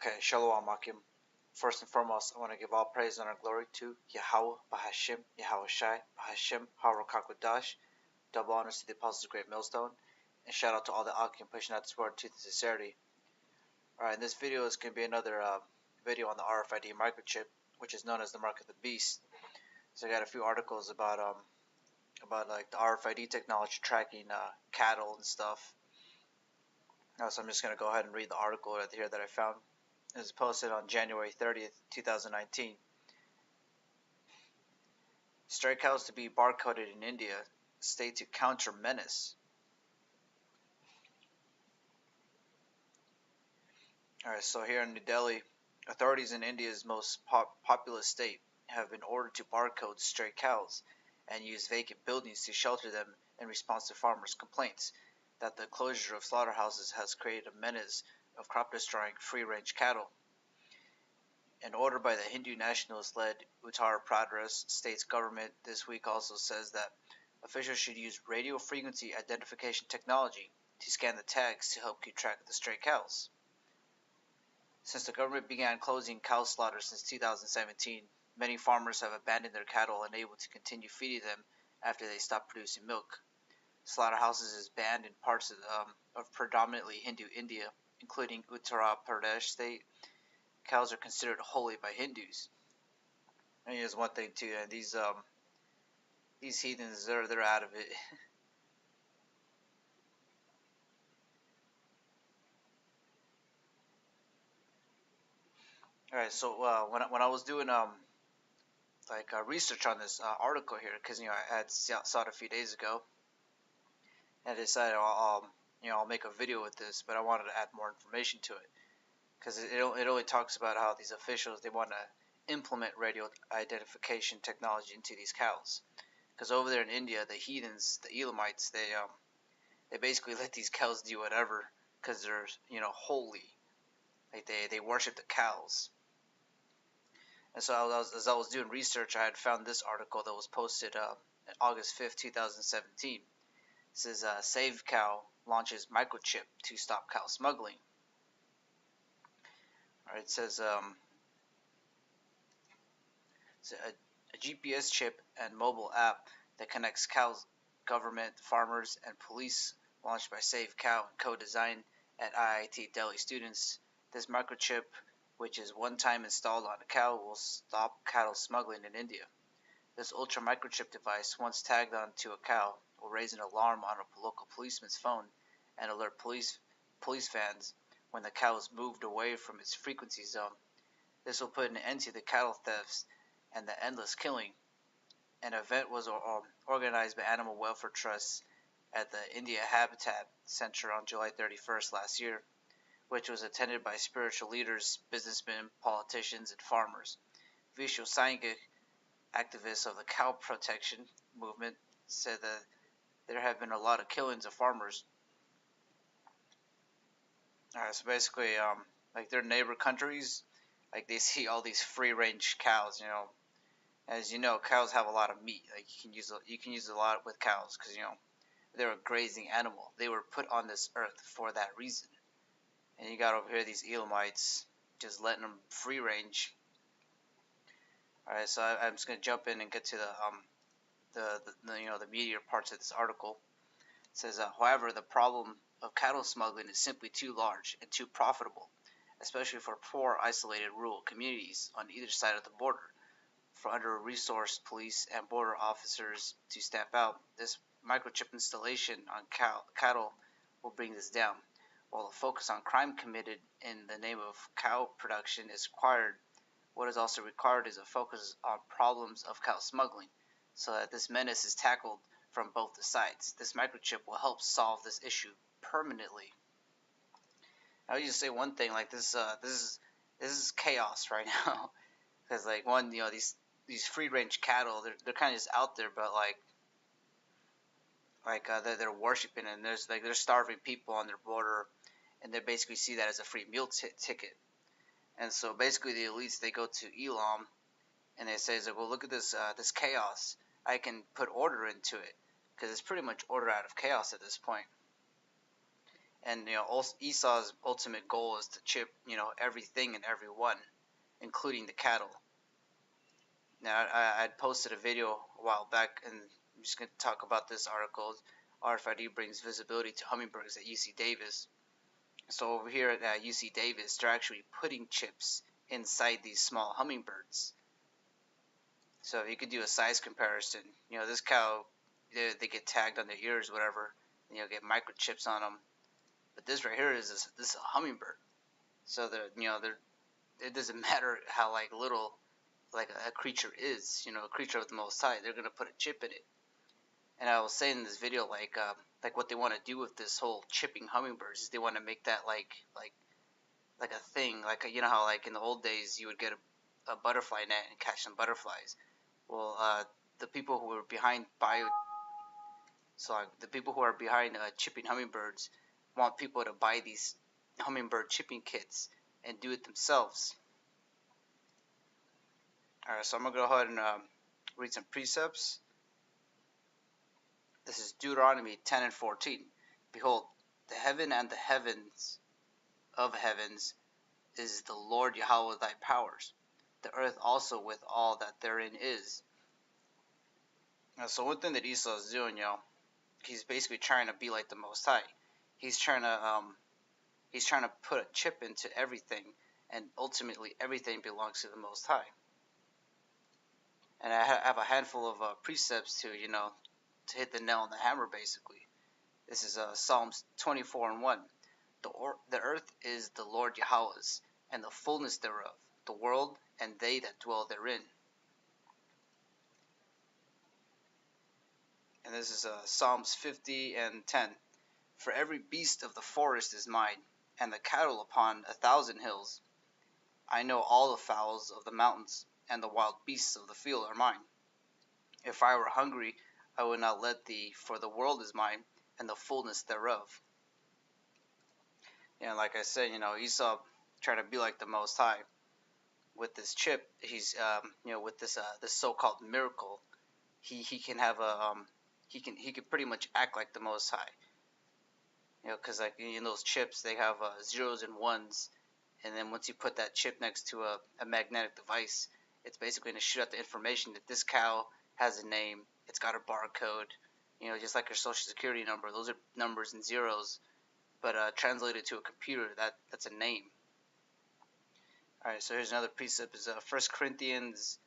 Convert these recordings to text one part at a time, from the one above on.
Okay, Shalom Akim. First and foremost, I want to give all praise and honor and glory to Yahweh, Bahashim, Yahweh Shai, Bahashim, Harakakadash. Double honors to the Apostles of Great Millstone, and shout out to all the Akim pushing out this word to the sincerity. Alright, in this video is going to be another video on the RFID microchip, which is known as the Mark of the Beast. So I got a few articles about like the RFID technology tracking cattle and stuff. So I'm just going to go ahead and read the article right here that I found. It was posted on January 30th, 2019. Stray cows to be barcoded in India, state to counter menace. Alright, so here in New Delhi, authorities in India's most populous state have been ordered to barcode stray cows and use vacant buildings to shelter them in response to farmers' complaints that the closure of slaughterhouses has created a menace of crop-destroying free-range cattle. An order by the Hindu nationalist-led Uttar Pradesh state's government this week also says that officials should use radio frequency identification technology to scan the tags to help keep track of the stray cows. Since the government began closing cow slaughter since 2017, many farmers have abandoned their cattle unable to continue feeding them after they stopped producing milk. Slaughterhouses is banned in parts of predominantly Hindu India, including Uttar Pradesh state. Cows are considered holy by Hindus. And here's one thing too, and these heathens, they're out of it. All right, so when I was doing research on this article here, because I had saw it a few days ago, and I decided I'll make a video with this, but I wanted to add more information to it, because it only talks about how these officials, they want to implement radio identification technology into these cows, because over there in India, the heathens, the Elamites, they basically let these cows do whatever, because they're holy, like they worship the cows. And so as I was doing research, I had found this article that was posted August 5th, 2017. It says, Save Cow launches microchip to stop cow smuggling. All right, it says a GPS chip and mobile app that connects cows, government, farmers, and police, launched by Save Cow and co-designed at IIT Delhi students. This microchip, which is one time installed on a cow, will stop cattle smuggling in India. This ultra microchip device, once tagged onto a cow, will raise an alarm on a local policeman's phone and alert police fans when the cow is moved away from its frequency zone. This will put an end to the cattle thefts and the endless killing. An event was organized by animal welfare trusts at the India Habitat Center on July 31st last year, which was attended by spiritual leaders, businessmen, politicians, and farmers. Vishal Saingik, activists of the cow protection movement, said that there have been a lot of killings of farmers. Alright, so basically, like their neighbor countries, like they see all these free-range cows. As you know, cows have a lot of meat. Like you can use a lot with cows because they're a grazing animal. They were put on this earth for that reason. And you got over here these Elamites just letting them free range. Alright, so I'm just gonna jump in and get to the meatier parts of this article. It says, however, the problem of cattle smuggling is simply too large and too profitable, especially for poor, isolated rural communities on either side of the border. For under-resourced police and border officers to stamp out, this microchip installation on cattle will bring this down. While a focus on crime committed in the name of cow production is required, what is also required is a focus on problems of cow smuggling, so that this menace is tackled from both the sides. This microchip will help solve this issue permanently. I would just say one thing, like this is chaos right now, because like these free range cattle, they're kind of just out there, but they're worshiping, and they're starving people on their border, and they basically see that as a free meal ticket. And so basically the elites, they go to Elam and they say, well, look at this chaos. I can put order into it, because it's pretty much order out of chaos at this point. And Esau's ultimate goal is to chip everything and everyone, including the cattle. Now I'd posted a video a while back, and I'm just going to talk about this article. RFID brings visibility to hummingbirds at UC Davis. So over here at UC Davis, they're actually putting chips inside these small hummingbirds. So if you could do a size comparison, this cow, they get tagged on their ears, whatever, and get microchips on them. But this right here this is a hummingbird. So it doesn't matter how little a creature is, a creature of the Most High. They're gonna put a chip in it. And I was saying in this video, what they want to do with this whole chipping hummingbirds is they want to make that like a thing, how in the old days you would get a butterfly net and catch some butterflies. Well, the people who are behind the people who are behind chipping hummingbirds want people to buy these hummingbird chipping kits and do it themselves. All right, so I'm gonna go ahead and read some precepts. This is Deuteronomy 10 and 14. Behold, the heaven and the heavens of heavens is the Lord Yahweh thy powers, the earth also with all that therein is. So one thing that Esau is doing, he's basically trying to be like the Most High. He's trying to put a chip into everything, and ultimately everything belongs to the Most High. And I have a handful of precepts to hit the nail on the hammer. Basically, this is Psalms 24 and 1. The earth is the Lord Yahweh's, and the fullness thereof, the world and they that dwell therein. And this is Psalms 50 and 10. For every beast of the forest is mine, and the cattle upon 1,000 hills. I know all the fowls of the mountains, and the wild beasts of the field are mine. If I were hungry, I would not let thee, for the world is mine, and the fullness thereof. Like I said, Esau trying to be like the Most High. With this chip, he's with this so-called miracle, he can have he can pretty much act like the Most High. Because in those chips they have zeros and ones, and then once you put that chip next to a magnetic device, it's basically going to shoot out the information that this cow has a name, it's got a barcode, just like your social security number. Those are numbers and zeros, but translated to a computer, that's a name. All right, so here's another precept: is 1 Corinthians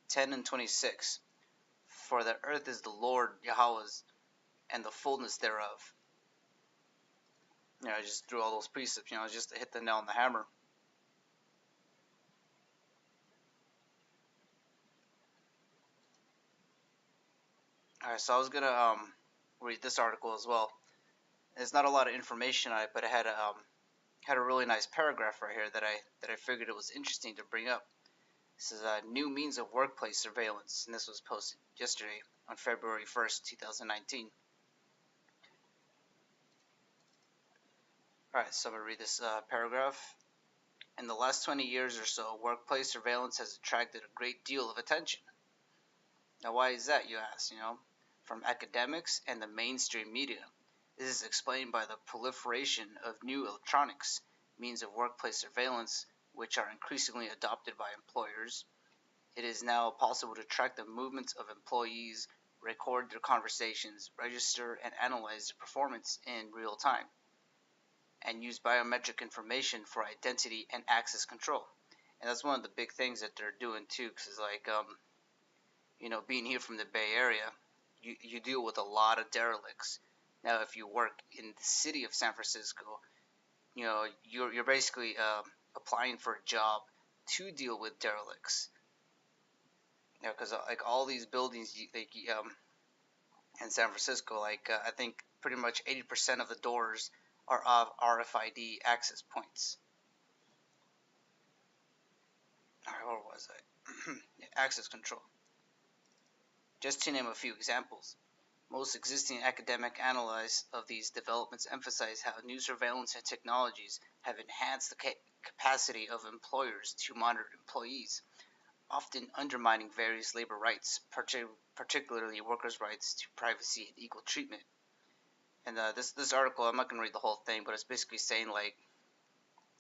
10 and 26. For the earth is the Lord Yahweh's, and the fullness thereof. I just threw all those precepts, just to hit the nail on the hammer. Alright, so I was gonna read this article as well. There's not a lot of information on it, but it had a really nice paragraph right here that I figured it was interesting to bring up. This is a new means of workplace surveillance, and this was posted yesterday on February 1st, 2019. Alright, so I'm going to read this paragraph. In the last 20 years or so, workplace surveillance has attracted a great deal of attention. Now, why is that, you ask? From academics and the mainstream media. This is explained by the proliferation of new electronics, means of workplace surveillance, which are increasingly adopted by employers. It is now possible to track the movements of employees, record their conversations, register and analyze their performance in real time, and use biometric information for identity and access control. And that's one of the big things that they're doing too, because being here from the Bay Area, you deal with a lot of derelicts. Now, if you work in the city of San Francisco, you're basically applying for a job to deal with derelicts. Because all these buildings, in San Francisco, I think pretty much 80% of the doors are of RFID access points. Alright, where was I? Access control. Just to name a few examples. Most existing academic analyses of these developments emphasize how new surveillance and technologies have enhanced the capacity of employers to monitor employees, often undermining various labor rights, particularly workers' rights to privacy and equal treatment. And this article, I'm not gonna read the whole thing, but it's basically saying like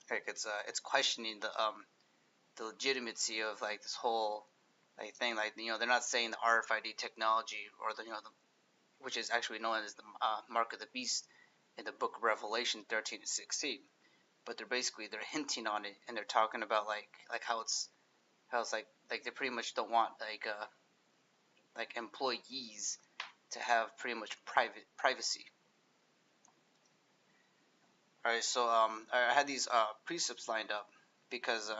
it's questioning the legitimacy of like this whole like thing. Like they're not saying the RFID technology or which is actually known as the mark of the beast in the book of Revelation 13 to 16. But they're hinting on it, and they're talking about like how it's like they pretty much don't want like employees to have pretty much privacy. All right, so I had these precepts lined up because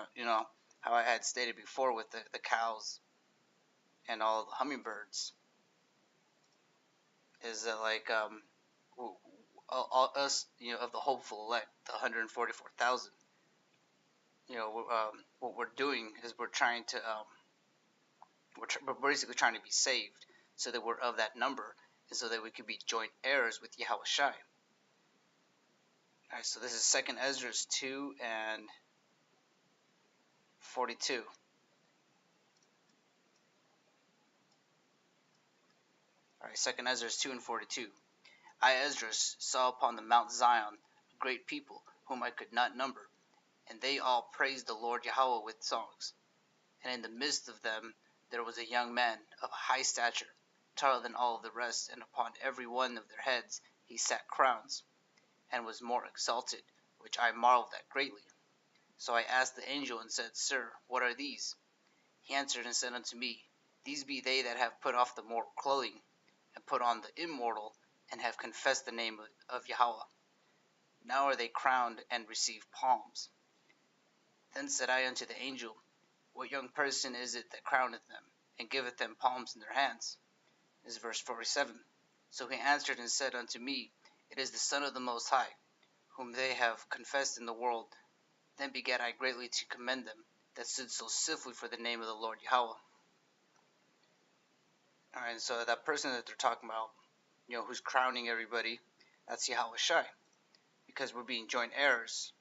how I had stated before with the cows and all the hummingbirds is that like all us of the hopeful elect, the 144,000. What we're doing is we're trying to we're basically trying to be saved so that we're of that number and so that we could be joint heirs with Yahweh Shai. Alright, so this is 2nd Ezra 2 and 42. Alright, 2nd Ezra 2 and 42. I, Esdras, saw upon the Mount Zion a great people whom I could not number, and they all praised the Lord Yahweh with songs. And in the midst of them there was a young man of a high stature, taller than all of the rest, and upon every one of their heads he sat crowns, and was more exalted, which I marveled at greatly. So I asked the angel and said, Sir, what are these? He answered and said unto me, These be they that have put off the mortal clothing, and put on the immortal, and have confessed the name of Yahweh. Now are they crowned and receive palms. Then said I unto the angel, What young person is it that crowneth them, and giveth them palms in their hands? This is verse 47. So he answered and said unto me, It is the Son of the Most High, whom they have confessed in the world. Then began I greatly to commend them that stood so swiftly for the name of the Lord Yahweh. Alright, so that person that they're talking about, who's crowning everybody, that's Yahweh Shai, because we're being joint heirs.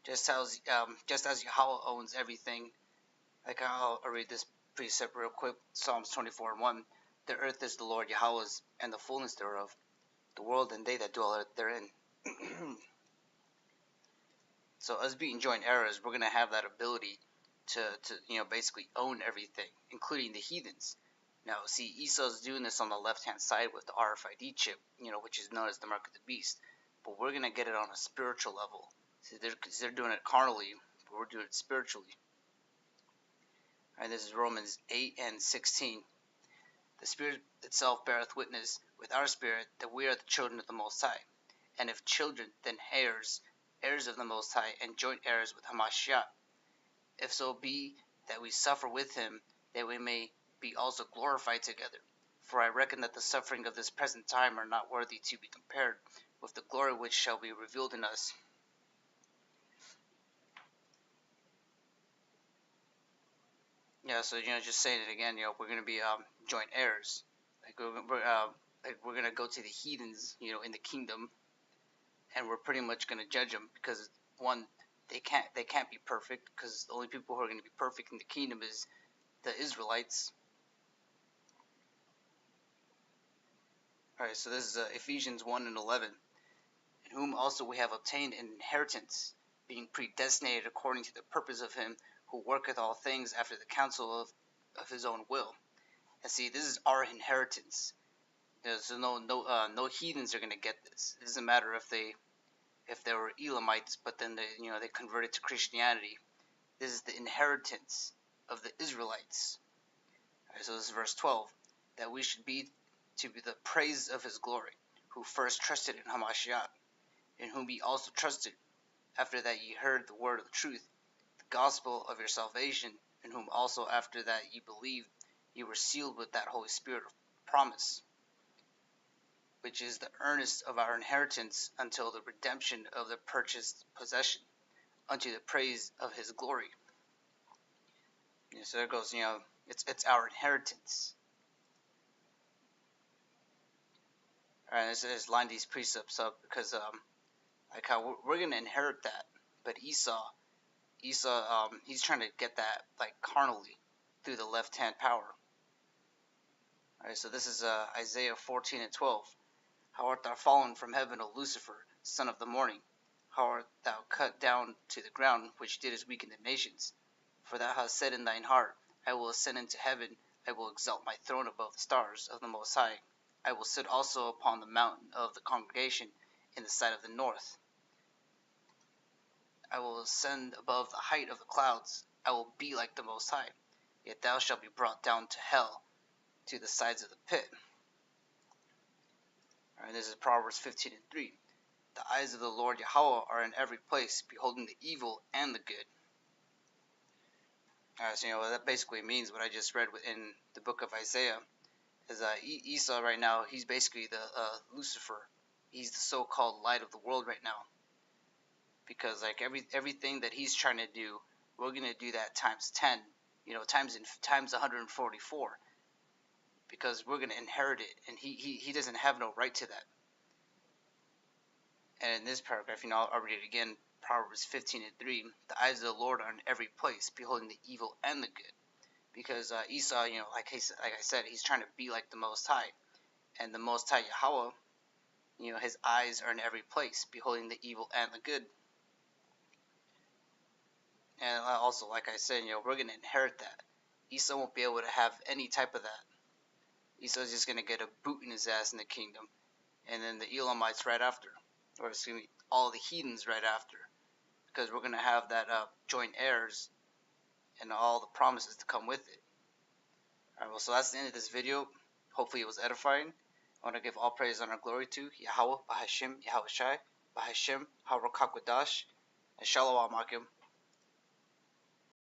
Just as Yahweh owns everything, like I'll read this precept real quick, Psalms 24 and 1. The earth is the Lord Yahweh's, and the fullness thereof, the world and they that dwell therein. So us being joint heirs, we're going to have that ability to basically own everything, including the heathens. Now, see, Esau's doing this on the left-hand side with the RFID chip, which is known as the mark of the beast. But we're going to get it on a spiritual level. See, they're doing it carnally, but we're doing it spiritually. Alright, this is Romans 8 and 16. The Spirit itself beareth witness with our spirit that we are the children of the Most High. And if children, then heirs, heirs of the Most High, and joint heirs with Hamashiach. If so be that we suffer with him, that we may be also glorified together. For I reckon that the suffering of this present time are not worthy to be compared with the glory which shall be revealed in us. Yeah, so just saying it again, we're going to be joint heirs. Like we're going to go to the heathens, in the kingdom, and we're pretty much going to judge them because one, they can't be perfect, because the only people who are going to be perfect in the kingdom is the Israelites. Alright, so this is Ephesians 1 and 11. In whom also we have obtained an inheritance, being predestinated according to the purpose of him who worketh all things after the counsel of his own will. And see, this is our inheritance. So no heathens are going to get this. It doesn't matter if they were Elamites, but then they converted to Christianity. This is the inheritance of the Israelites. Alright, so this is verse 12. That we should be to be the praise of his glory, who first trusted in Hamashiach, in whom ye also trusted, after that ye heard the word of the truth, the gospel of your salvation, in whom also after that ye believed, ye were sealed with that Holy Spirit of promise, which is the earnest of our inheritance until the redemption of the purchased possession, unto the praise of his glory. So there goes, it's our inheritance. Alright, let's line these precepts up, because like how we're going to inherit that, but Esau, he's trying to get that like carnally through the left-hand power. Alright, so this is Isaiah 14 and 12. How art thou fallen from heaven, O Lucifer, son of the morning? How art thou cut down to the ground, which didst weaken the nations? For thou hast said in thine heart, I will ascend into heaven, I will exalt my throne above the stars of the Most High. I will sit also upon the mountain of the congregation in the side of the north. I will ascend above the height of the clouds. I will be like the Most High. Yet thou shalt be brought down to hell, to the sides of the pit. Alright, this is Proverbs 15:3. The eyes of the Lord Yahweh are in every place, beholding the evil and the good. Alright, so that basically means what I just read in the book of Isaiah. Is Esau right now, he's basically the Lucifer. He's the so-called light of the world right now. Because like everything that he's trying to do, we're gonna do that times 10, times 144. Because we're gonna inherit it, and he doesn't have no right to that. And in this paragraph, I'll read it again. Proverbs 15:3. The eyes of the Lord are in every place, beholding the evil and the good. Because Esau, like I said, he's trying to be like the Most High, and the Most High Yahweh, his eyes are in every place, beholding the evil and the good. And also, like I said, we're gonna inherit that. Esau won't be able to have any type of that. Esau's just gonna get a boot in his ass in the kingdom, and then the Elamites right after, or excuse me, all the heathens right after, because we're gonna have that joint heirs and all the promises to come with it. Alright, well, so that's the end of this video. Hopefully it was edifying. I want to give all praise and honor glory to Yahweh, Bahashim, Yahweh Shai, Bahashim, Harakak Wadash, and Shalom Akim.